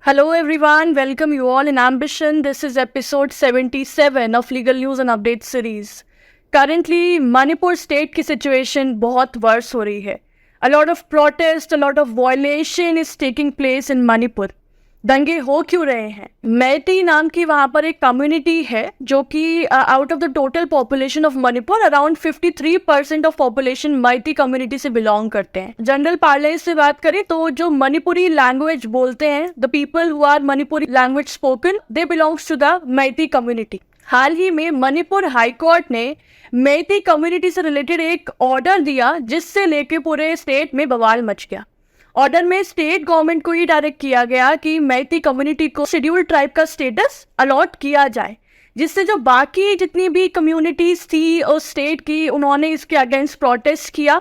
Hello everyone, welcome you all in Ambition. This is episode 77 of Legal News and Update series. Currently, Manipur state की situation बहुत worse हो रही है. A lot of protest, a lot of violation is taking place in Manipur. दंगे हो क्यों रहे हैं? मैती नाम की वहाँ पर एक कम्युनिटी है जो कि out of the total population of Manipur around 53% of population Meitei community से बिलोंग करते हैं. जनरल पार्लेंस से बात करें तो जो मणिपुरी लैंग्वेज बोलते हैं, the people who are Manipuri language spoken, they belongs to the Meitei community. हाल ही में मणिपुर हाई कोर्ट ने मैती कम्युनिटी से रिलेटेड एक ऑर्डर दिया जिससे लेके पूरे स्टेट में बवाल मच गया. ऑर्डर में स्टेट गवर्नमेंट को ही डायरेक्ट किया गया कि मैती कम्युनिटी को शेड्यूल्ड ट्राइब का स्टेटस अलॉट किया जाए, जिससे जो बाकी जितनी भी कम्युनिटीज थी उस स्टेट की, उन्होंने इसके अगेंस्ट प्रोटेस्ट किया.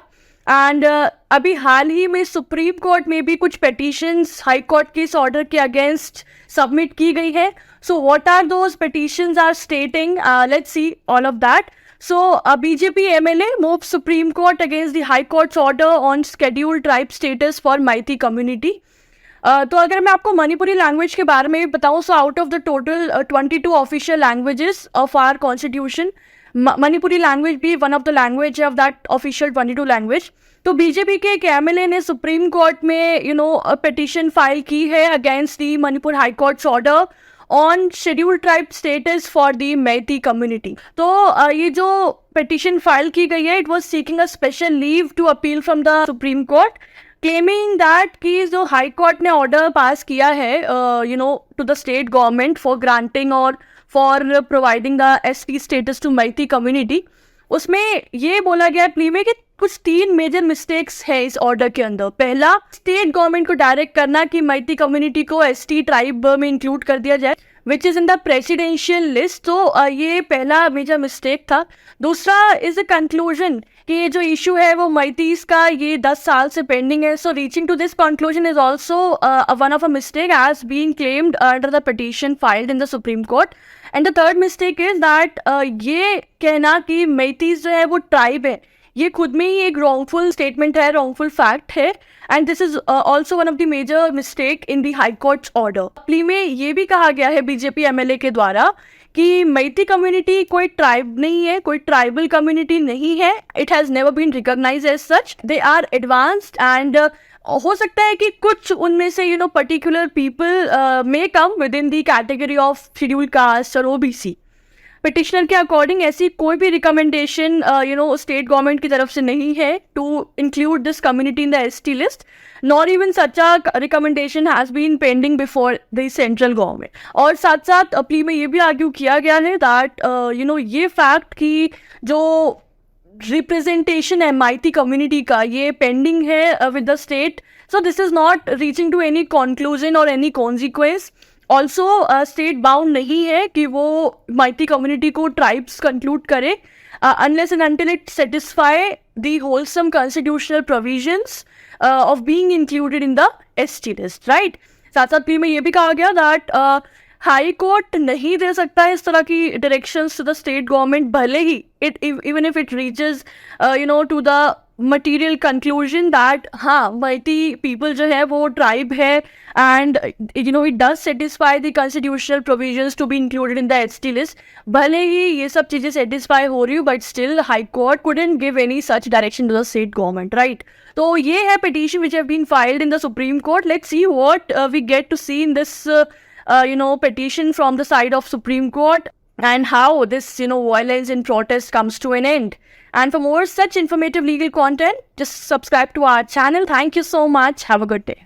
एंड अभी हाल ही में सुप्रीम कोर्ट में भी कुछ पिटीशंस हाई कोर्ट के इस ऑर्डर के अगेंस्ट सबमिट की गई है. So what are those petitions are stating, let's see all of that. So, a BJP MLA moved Supreme Court against the High Court's order on scheduled tribe status for Meitei community. तो अगर मैं आपको Manipuri language के बारे में बताऊं, so out of the total 22 official languages of our constitution, Manipuri language भी one of the language of that official 22 language. तो बीजेपी के एक एमएलए ने सुप्रीम कोर्ट में पिटीशन फाइल की है against the Manipur high court's order on scheduled tribe status for the Meitei community. तो ये जो पिटीशन फाइल की गई है, it was seeking a special leave to appeal from the supreme court, claiming that कि जो हाई कोर्ट ने ऑर्डर पास किया है to the state government for granting और for providing the ST status to Meitei community, उसमें ये बोला गया प्ली में कि कुछ 3 मेजर मिस्टेक्स है इस ऑर्डर के अंदर. पहला, स्टेट गवर्नमेंट को डायरेक्ट करना कि मैती कम्युनिटी को एसटी ट्राइब में इंक्लूड कर दिया जाए, which is in the presidential list. तो ये पहला मेजर मिस्टेक था. दूसरा इज अ कंक्लूजन कि ये जो इशू है वो मैतीज का ये 10 साल से पेंडिंग है. So reaching to this conclusion is also one of a mistake as being claimed under the petition filed in the supreme court. And the third mistake is that ये कहना कि मैतीज जो है वो ट्राइब है, ये खुद में ही एक रॉन्गफुल स्टेटमेंट है, रॉन्गफुल फैक्ट है. And this is also one of the major mistake in the high court's order. Plea में ये भी कहा गया है बीजेपी एमएलए के द्वारा कि मैती कम्युनिटी कोई ट्राइब नहीं है, कोई ट्राइबल कम्युनिटी नहीं है. It has never been recognised as such. They are advanced and हो सकता है कि कुछ उनमें से particular people may come with in the category of scheduled caste और ओबीसी. पिटिशनर के अकॉर्डिंग ऐसी कोई भी रिकमेंडेशन स्टेट गवर्नमेंट की तरफ से नहीं है to include this community in the ST list, nor even such a recommendation has been pending before the central government. और साथ साथ अपील में ये भी आर्ग्यू किया गया है दैट ये फैक्ट कि जो रिप्रेजेंटेशन है मैती कम्युनिटी का ये पेंडिंग है with the state. So this is not reaching to any conclusion और any consequence. Also state bound नहीं है कि वो मैती कम्युनिटी को ट्राइब्स कंक्लूड करे unless and until it satisfy the wholesome constitutional provisions of being included in the ST list, right. साथ साथ में ये भी कहा गया दैट हाई कोर्ट नहीं दे सकता इस तरह की directions to the state government, भले ही it even if it reaches to the material conclusion that हाँ मैती पीपल जो है वो ट्राइब है and it does satisfy the constitutional provisions to be included in the ST list. भले ही ये सब चीज़ें सेटिस्फाई हो रही हो but still high court couldn't give any such direction to the state government, right. तो ये है petition which have been filed in the supreme court. Let's see what we get to see in this petition from the side of Supreme Court and how this violence and protest comes to an end. And for more such informative legal content, just subscribe to our channel. Thank you so much. Have a good day.